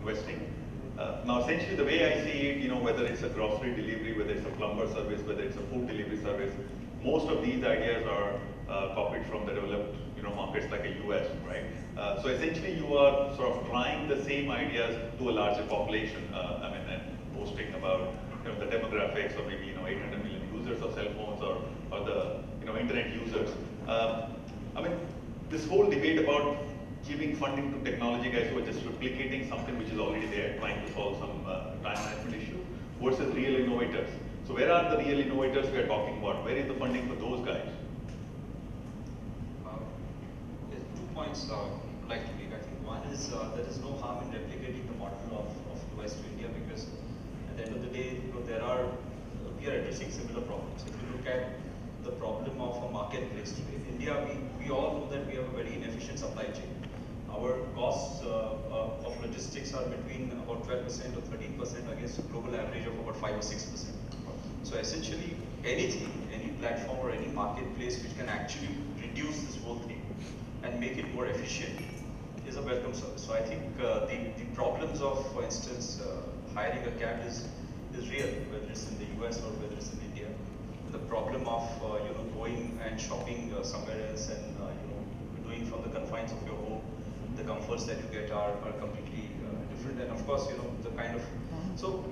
requesting. Now, essentially, the way I see it, whether it's a grocery delivery, whether it's a plumber service, whether it's a food delivery service, most of these ideas are copied from the developed, markets like the US, right? So essentially, you are sort of trying the same ideas to a larger population. And posting about, the demographics of maybe, 800 million users of cell phones or the, internet users. This whole debate about giving funding to technology guys who are just replicating something which is already there, trying to solve some time management issue, versus real innovators. So where are the real innovators we are talking about? Where is the funding for those guys? There's 2 points I'd like to make. I think one is there is no harm in replicating the model of US to India, because at the end of the day, we are addressing similar problems. If you look at the problem of a marketplace today, in India, we all know that we have a very inefficient supply chain. Our costs of logistics are between about 12% or 13% against a global average of about 5 or 6%. So essentially, any platform or any marketplace which can actually reduce this whole thing and make it more efficient is a welcome service. So I think the problems of, for instance, hiring a cab is real, whether it's in the US or whether it's in India. The problem of going and shopping somewhere else and doing from the confines of your home, the comforts that you get are completely different. And of course, the kind of so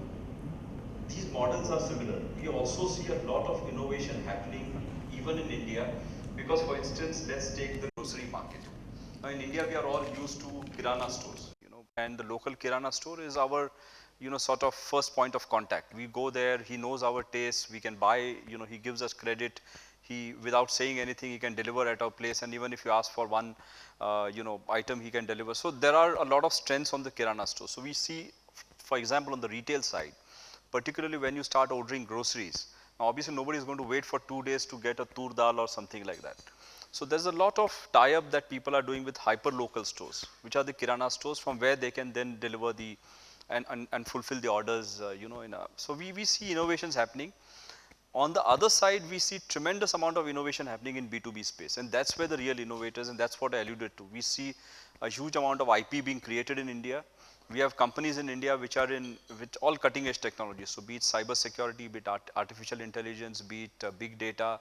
these models are similar. We also see a lot of innovation happening even in India, because for instance, let's take the grocery market. Now in India, we are all used to Kirana stores, and the local Kirana store is our sort of first point of contact. We go there, he knows our tastes, we can buy, he gives us credit, he, without saying anything, he can deliver at our place, and even if you ask for one, item, he can deliver. So there are a lot of strengths on the Kirana store. So we see, for example, on the retail side, particularly when you start ordering groceries, now obviously nobody is going to wait for 2 days to get a tur dal or something like that. So there's a lot of tie-up that people are doing with hyper-local stores, which are the Kirana stores, from where they can then deliver the and fulfill the orders, so we see innovations happening. On the other side, we see tremendous amount of innovation happening in B2B space, and that's where the real innovators, and that's what I alluded to. We see a huge amount of IP being created in India. We have companies in India which are with all cutting edge technologies. So be it cyber security, be it artificial intelligence, be it big data,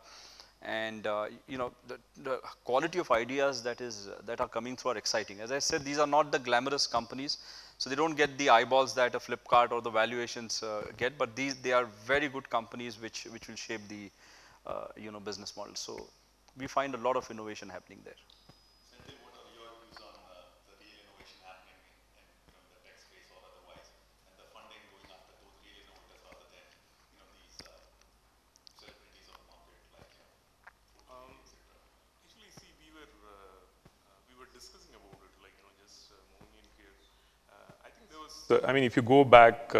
and the quality of ideas that are coming through are exciting. As I said, these are not the glamorous companies, so they don't get the eyeballs that a Flipkart or the valuations get, but they are very good companies which will shape the business model. So we find a lot of innovation happening there. Sanjay, what are your views on the real innovation happening in the tech space or otherwise, and the funding going after those real innovators rather than these celebrities of the market like food, etc. Actually, see, we were discussing about it, like just moving in here. I think there was. I mean, if you go back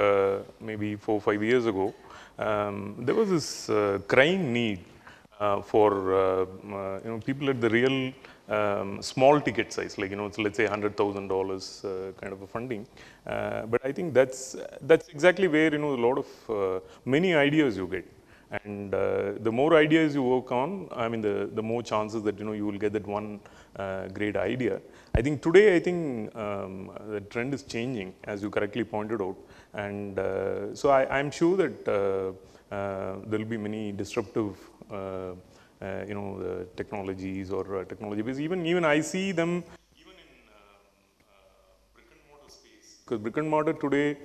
maybe 4 or 5 years ago, there was this crying need for people at the real small ticket size, like so let's say $100,000 kind of a funding. But I think that's exactly where a lot of many ideas you get. And the more ideas you work on, I mean, the more chances that you will get that one great idea. I think today, the trend is changing, as you correctly pointed out, and so I'm sure that there will be many disruptive, technologies or technology base. Even I see them even in brick and mortar space, because brick and mortar today.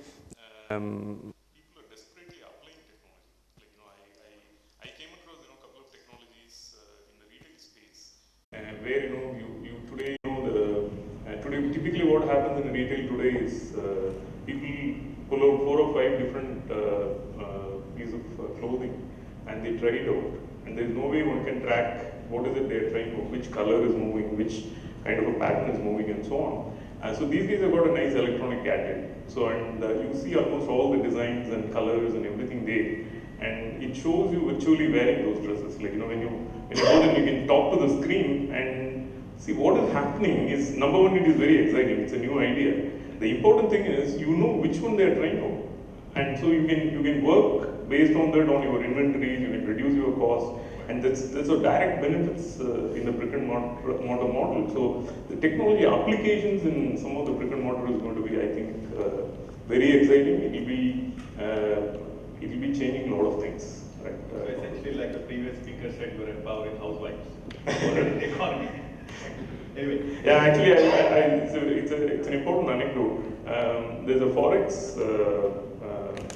People are desperately applying technology. Like I came across a couple of technologies in the retail space, where you today today typically what happens in retail today is people pull out 4 or 5 different pieces of clothing and they try it out, and there is no way one can track what is it they are trying out, which color is moving, which kind of a pattern is moving, and so on. So these days have got a nice electronic gadget. So and you see almost all the designs and colors and everything there, and it shows you virtually wearing those dresses. Like when you go there, you can talk to the screen and see what is happening. Is number one, it is very exciting. It's a new idea. The important thing is which one they are trying out, and so you can work based on that on your inventories. You can reduce your cost. And that's a direct benefits in the brick and mortar model. So the technology applications in some of the brick and mortar is going to be, I think, very exciting. It will be changing a lot of things. Right? So essentially, like the previous speaker said, you're empowering housewives for the economy. Anyway. Yeah, actually, it's an important anecdote. There's a forex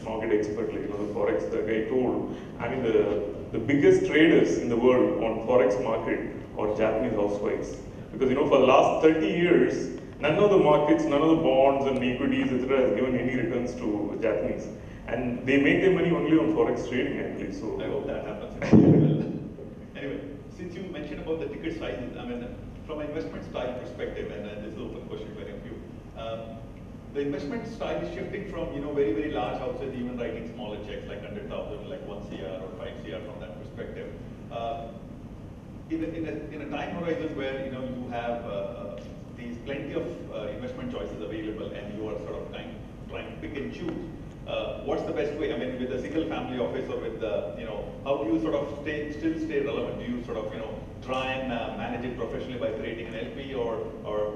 market expert, like, the forex guy told. I mean, the biggest traders in the world on forex market are Japanese housewives, because for the last 30 years, none of the markets, none of the bonds and equities, etc., has given any returns to Japanese, and they make their money only on forex trading, actually. So I hope that happens in India as well. Anyway, since you mentioned about the ticket sizes, I mean, from an investment style perspective, and this is an open question to any of you, the investment style is shifting from very, very large houses even writing smaller checks like 100,000, like 1 CR or 5 CR from that perspective. In a time horizon where you have these plenty of investment choices available, and you are sort of trying to pick and choose, what's the best way? I mean, with a single family office, or with the how do you sort of still stay relevant? Do you sort of try and manage it professionally by creating an LP, or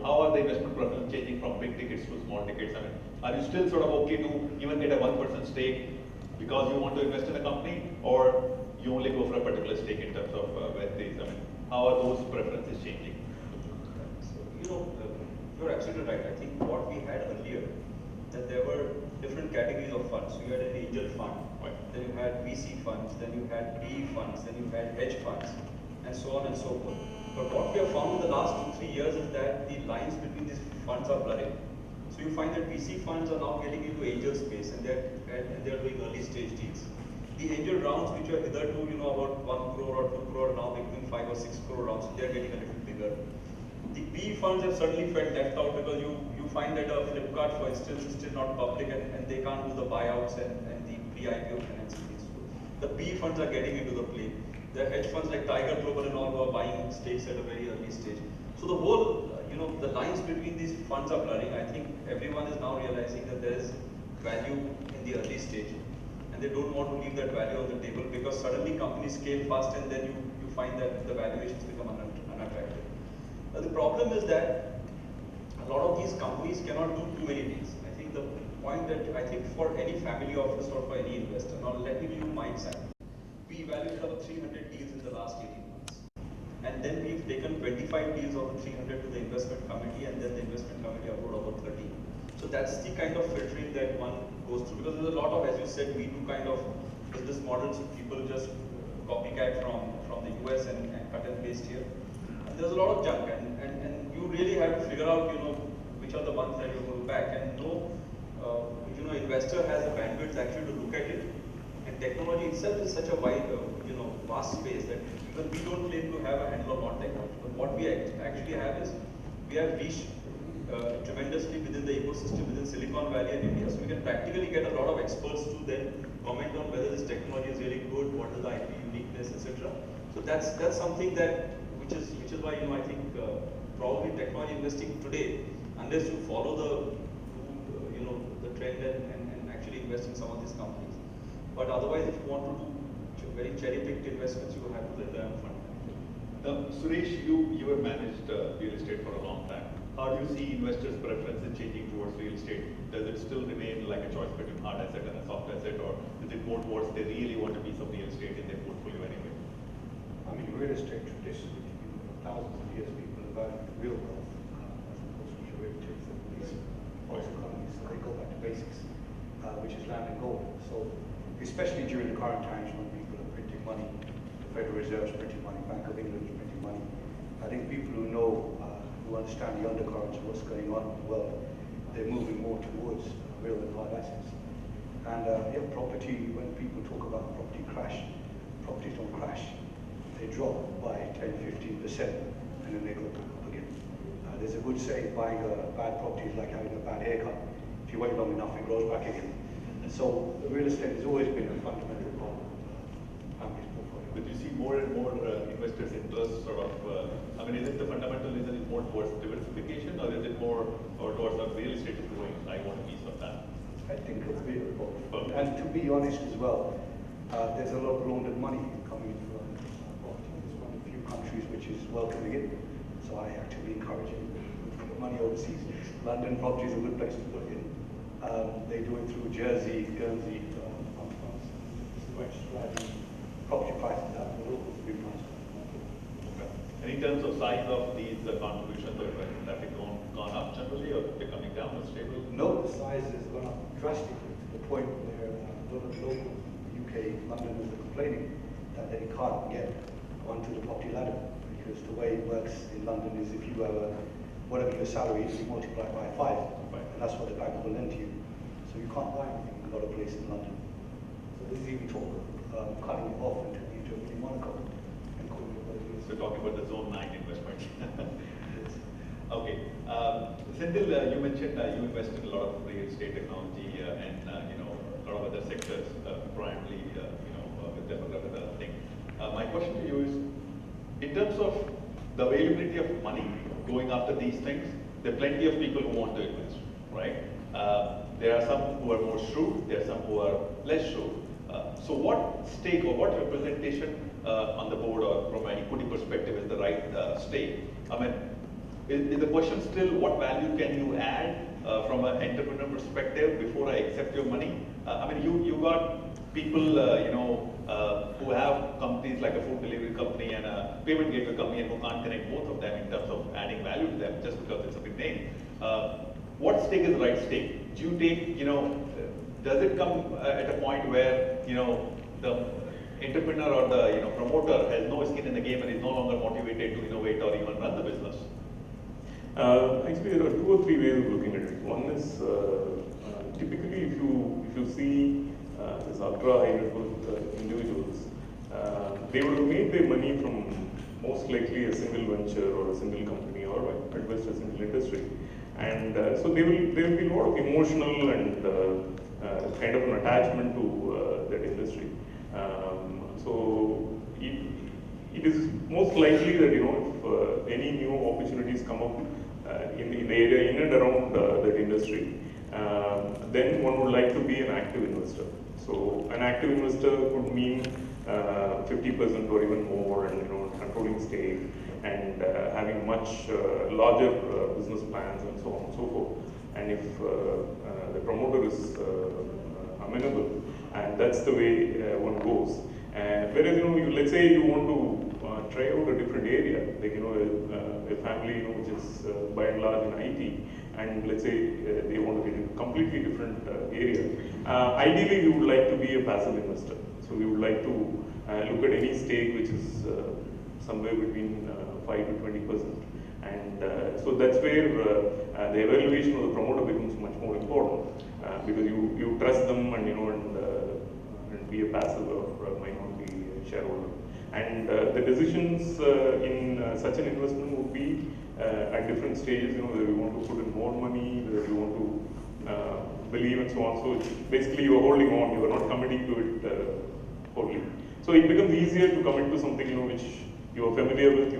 how are the investment preferences changing from big tickets to small tickets? I mean, are you still sort of okay to even get a 1% stake because you want to invest in a company, or you only go for a particular stake in terms of Web3s? I mean, how are those preferences changing? So, you're absolutely right. I think what we had earlier, that there were different categories of funds. So you had an angel fund, right, then you had VC funds, then you had PE funds, then you had hedge funds, and so on and so forth. But what we have found in the last 2-3 years is that the lines between these funds are blurring. So you find that VC funds are now getting into angel space, and they're doing early stage deals. The angel rounds, which were hitherto about 1 crore or 2 crore, now becoming 5 or 6 crore rounds, so they're getting a little bigger. The PE funds have certainly felt left out, because you find that Flipkart, for instance, is still not public, and they can't do the buyouts and the pre-IPO financing things. The PE funds are getting into the play. There are hedge funds like Tiger Global and all who are buying stakes at a very early stage. So the whole, the lines between these funds are blurring. I think everyone is now realizing that there is value in the early stage, and they don't want to leave that value on the table, because suddenly companies scale fast, and then you find that the valuations become unattractive. Now the problem is that a lot of these companies cannot do too many deals. I think the point that for any family office or for any investor, now let me give you my example. We evaluated about 300 deals in the last 18 months. And then we've taken 25 deals of the 300 to the investment committee, and then the investment committee approved about 30. So that's the kind of filtering that one goes through, because there's a lot of, as you said, we do kind of business models, people just copycat from the US and cut and paste here. And there's a lot of junk, and you really have to figure out, which are the ones that you're going to back, and investor has a bandwidth actually to look at it. And technology itself is such a wide, vast space that even we don't claim to have a handle on technology. But what we actually have is, we have reached tremendously within the ecosystem within Silicon Valley and India. So we can practically get a lot of experts to then comment on whether this technology is really good, what is the IP uniqueness, etc. So that's something that which is why I think probably technology investing today, unless you follow the trend and actually invest in some of these companies. But otherwise, if you want to do very cherry-picked investments, you will have to rely on fund manager. Suresh, you have managed real estate for a long time. How do you see investors' preferences changing towards real estate? Does it still remain like a choice between hard asset and a soft asset, or is it more towards they really want a piece of real estate in their portfolio anyway? I mean, real estate traditionally, thousands of years, people have valued real wealth as opposed to derivatives and these false economies. So they go back to basics, which is land and gold. So especially during the current times when people are printing money, the Federal Reserve is printing money, Bank of England is printing money. I think people who know, who understand the undercurrents of what's going on in the world, they're moving more towards real and hard assets. And property, when people talk about property crash, properties don't crash. They drop by 10-15%, and then they go back up again. There's a good saying, buying a bad property is like having a bad haircut. If you wait long enough, it grows back again. And so real estate has always been a fundamental part of family's portfolio. But you see more and more investors' interest sort of, is it the fundamental reason is more towards diversification, or is it more or towards what real estate is growing? I want a piece of that. I think a bit of both. And to be honest as well, there's a lot of laundered money coming into countries which is welcoming it. So I actively encourage him to put money overseas. London probably is a good place to put it in. They do it through Jersey, Guernsey, fund funds. Which property prices up, but also the big prices. Okay. And in terms of size of these contributions or investments, have they gone up generally, or they're coming down or stable? No, the size has gone up drastically to the point where a lot of local UK Londoners are complaining that they can't get onto the property ladder, because the way it works in London is if you have whatever your salary is, you multiply it by 5, and that's what the bank will lend to you. So you can't buy anything in a lot of places in London. So this is even talk of cutting it off and turning it into a mini Monaco and calling it what it is. So talking about the Zone 9 investment. Okay. Senthil, you mentioned you invest in a lot of real estate technology and a lot of other sectors, primarily with demographic thing. My question to you is, in terms of the availability of money going after these things, there are plenty of people who want to invest, right? There are some who are more shrewd, there are some who are less shrewd. So what stake or what representation on the board or from an equity perspective is the right stake? I mean, is the question still what value can you add from an entrepreneur perspective before I accept your money? I mean, you got people who have companies like a food delivery company and a payment gateway company and who can't connect both of them in terms of adding value to them just because it's a big name. What stake is the right stake? Do you take, does it come at a point where, the entrepreneur or the promoter has no skin in the game and is no longer motivated to innovate or even run the business? Actually, there are 2 or 3 ways of looking at it. One is typically if you see this ultra high net worth individuals, they would have made their money from most likely a single venture or a single company or at best a single industry, and so there will be a lot of emotional and kind of an attachment to that industry. So it is most likely that if any new opportunities come up in the area in and around that industry, then one would like to be an active investor. So an active investor could mean 50% or even more, and controlling stake and having much larger business plans and so on and so forth. And if the promoter is amenable, and that's the way one goes. Whereas let's say you want to try out a different area, like a family which is by and large in IT, and let's say they want to get into a completely different area. Ideally, we would like to be a passive investor. So we would like to look at any stake which is somewhere between 5 to 20%, and so that's where the evaluation of the promoter becomes much more important, because you trust them and and be a passive or minority shareholder. And the decisions in such an investment would be at different stages, whether you want to put in more money, whether you want to believe and so on. So basically you are holding on, you are not committing to it wholly. So it becomes easier to commit to something which you are familiar with,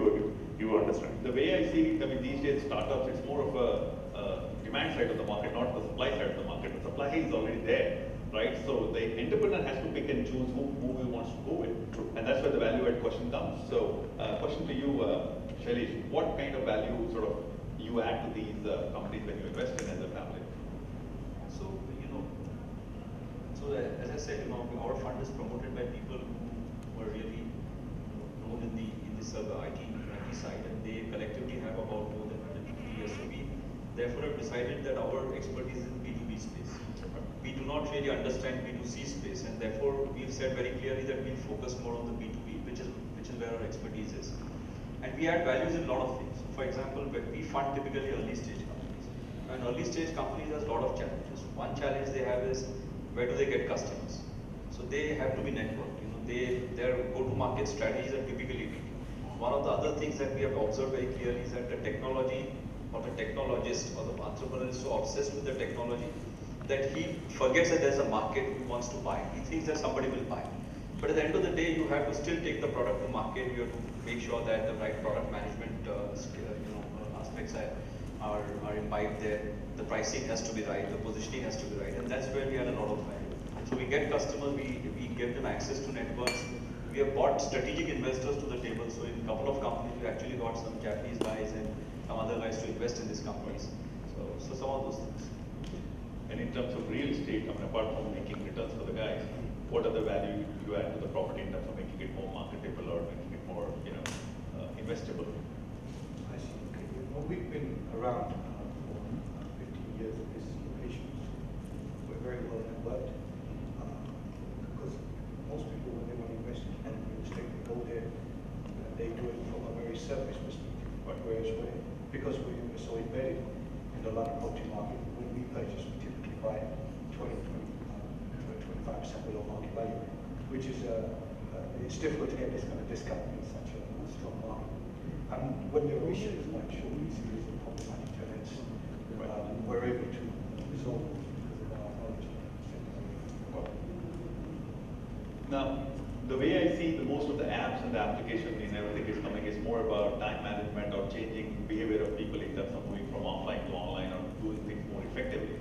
you understand. The way I see it, I mean, these days startups, it's more of a demand side of the market, not the supply side of the market. The supply is already there, right? So the entrepreneur has to pick and choose who he wants to go with. True. And that's where the value add question comes. So question to you, Shailesh, what kind of value sort of you add to these companies when you invest in as a family? So as I said, our fund is promoted by people who are really known in this IT side, and they collectively have about more than 150 years. So we therefore have decided that our expertise is in B2B space. We do not really understand B2C space, and therefore we've said very clearly that we'll focus more on the B2B, which is where our expertise is. And we add values in a lot of things. For example, we fund typically early stage companies. And early stage companies has a lot of challenges. One challenge they have is, where do they get customers? So they have to be networked. Their go-to-market strategies are typically weak. One of the other things that we have observed very clearly is that the technology or the technologist or the entrepreneur is so obsessed with the technology that he forgets that there's a market who wants to buy. He thinks that somebody will buy. But at the end of the day, you have to still take the product to market. You have to make sure that the right product management aspects are imbibed there. The pricing has to be right, the positioning has to be right, and that's where we add a lot of value. So we get customers, we give them access to networks, we have brought strategic investors to the table. So in a couple of companies, we actually got some Japanese guys and some other guys to invest in these companies. So some of those things. And in terms of real estate, I mean, apart from making returns for the guys, what other value you add to the property in terms of making it more marketable or making it more, investable? I see. Okay. Well, we've been around for 15 years at this location. We're very well networked because most people, when they want to invest in real estate, they go there and they do it from a very surface perspective. Whereas because we're so embedded in the London property market, when we purchase, we typically buy 25% below market value, which is it's difficult to get this kind of discount in such a strong market. And when the issue is like sure we see as a problematic tenants, we're able to resolve it because of our knowledge. Now, the way I see most of the apps and the application and everything is coming is more about time management or changing behavior of people in terms of moving from offline to online or doing things more effectively.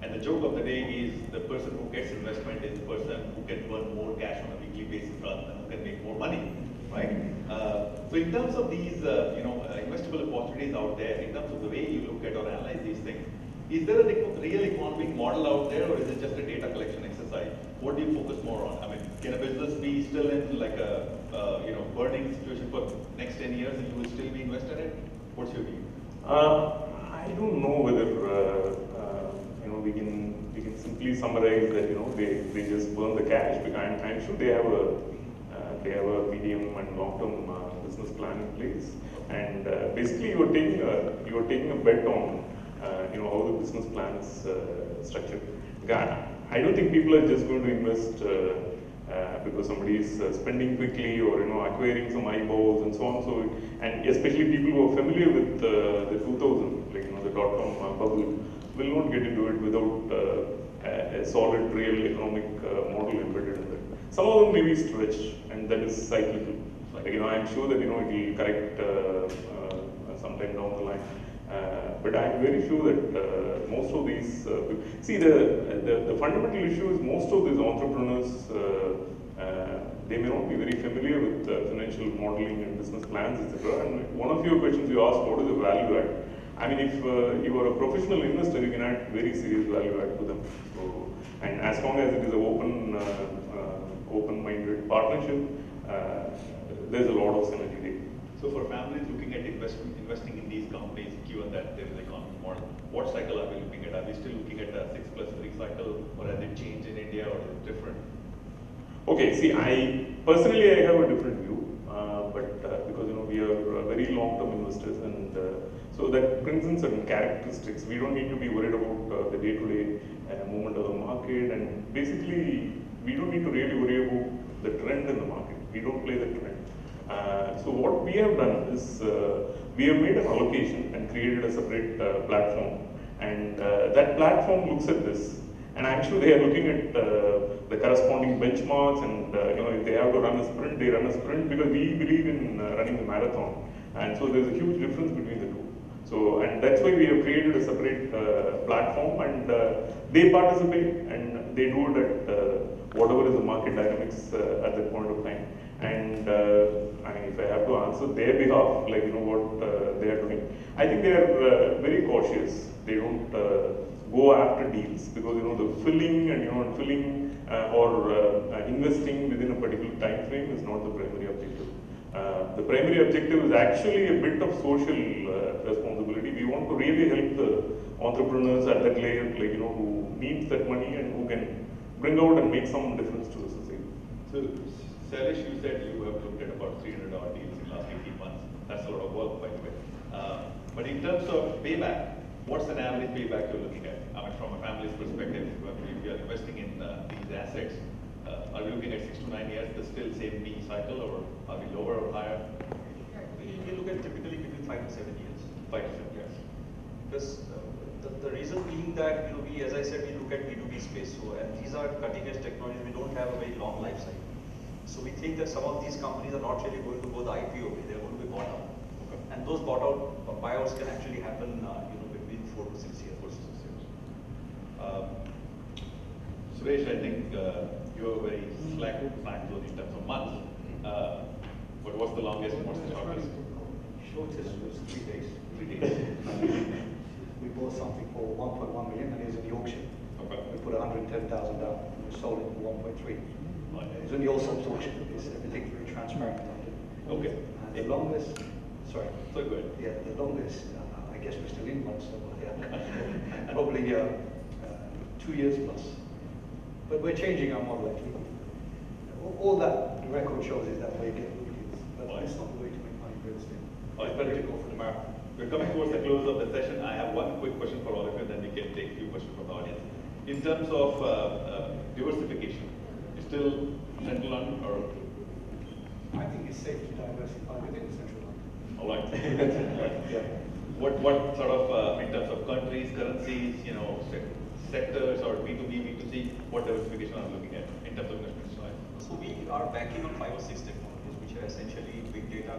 And the joke of the day is the person who gets investment is the person who can earn more cash on a weekly basis rather than who can make more money, right? So in terms of these, investable opportunities out there, in terms of the way you look at or analyze these things, is there a real economic model out there, or is it just a data collection exercise? What do you focus more on? I mean, can a business be still in like a burning situation for next 10 years and you will still be invested in it? What's your view? I don't know whether we can simply summarize that they just burn the cash, because I'm sure they have a medium and long term business plan in place, and basically you are taking a bet on how the business plan is structured. I don't think people are just going to invest because somebody is spending quickly or acquiring some eyeballs and so on. So, and especially people who are familiar with the 2000, the dot-com bubble, will not get into it without a solid real economic model embedded in it. Some of them may be stretched, and that is cyclical. I'm sure that it will correct sometime down the line. But I'm very sure that most of these, the fundamental issue is most of these entrepreneurs, they may not be very familiar with financial modeling and business plans, etc. And one of your questions you asked, what is the value add? I mean, if you are a professional investor, you can add very serious value add to them. So, and as long as it is an open-minded partnership, there's a lot of synergy there. So for families looking at investing in these companies, given that there is an economic model, what cycle are we looking at? Are we still looking at a 6+3 cycle, or has it changed in India, or is it different? Okay, see, I personally have a different view, but because we are very long-term investors, and so that brings in certain characteristics. We don't need to be worried about the day-to-day movement of the market, and basically we don't need to really worry about the trend in the market. We don't play the trend. So what we have done is we have made an allocation and created a separate platform, and that platform looks at this, and I'm sure they are looking at the corresponding benchmarks, and if they have to run a sprint, they run a sprint, because we believe in running the marathon, and so there's a huge difference between the two. So, and that's why we have created a separate platform, and they participate and they do it at whatever is the market dynamics at that point of time. And if I have to answer their behalf, what they are doing, I think they are very cautious. They don't go after deals, because the filling or investing within a particular time frame is not the primary objective. The primary objective is actually a bit of social responsibility. We want to really help the entrepreneurs at that layer, who needs that money and who can bring out and make some difference to the society. So, Sailesh, you said you have looked at about 300 odd deals in the last 18 months. That's a lot of work, by the way. But in terms of payback, what's an average payback you're looking at? I mean, from a family's perspective, if we are investing in these assets, are we looking at 6 to 9 years, the still same PE cycle, or are we lower or higher? We look at typically between 5 to 7 years. 5 to 7 years. Because the reason being that we, as I said, we look at B2B space. So, and these are cutting-edge technologies. We don't have a very long life cycle. So we think that some of these companies are not really going to go the IPO way. They're going to be bought out. Okay. And those buyouts can actually happen, between 4 to 6 years. 4 to 6 years. Suresh, I think you are very slack time zone in terms of months. But what's the longest and what's the shortest? Shortest was 3 days. 3 days. We bought something for 1.1 million and it was in the auction. Okay. We put 110,000 down and we sold it for 1.3. Right. It's in the all sorts auction. It's everything very transparent. Okay. And the longest, sorry. So good. Yeah, the longest, I guess we're still in one, so yeah. Probably 2 years plus. But we're changing our model actually. All that the record shows is that way you get rookies. But Right. it's not the way to make money in real estate. Right. It's better to go for the marathon. We're coming towards the close of the session. I have one quick question for all of you, and then we can take a few questions from the audience. In terms of diversification, is still Central London or? I think it's safe to diversify within Central London. All right. Yeah. What sort of, in terms of countries, currencies, you know, sectors or B2B, B2C, what diversification are you looking at in terms of investment style? So we are banking on 5 or 6 technologies, which are essentially big data.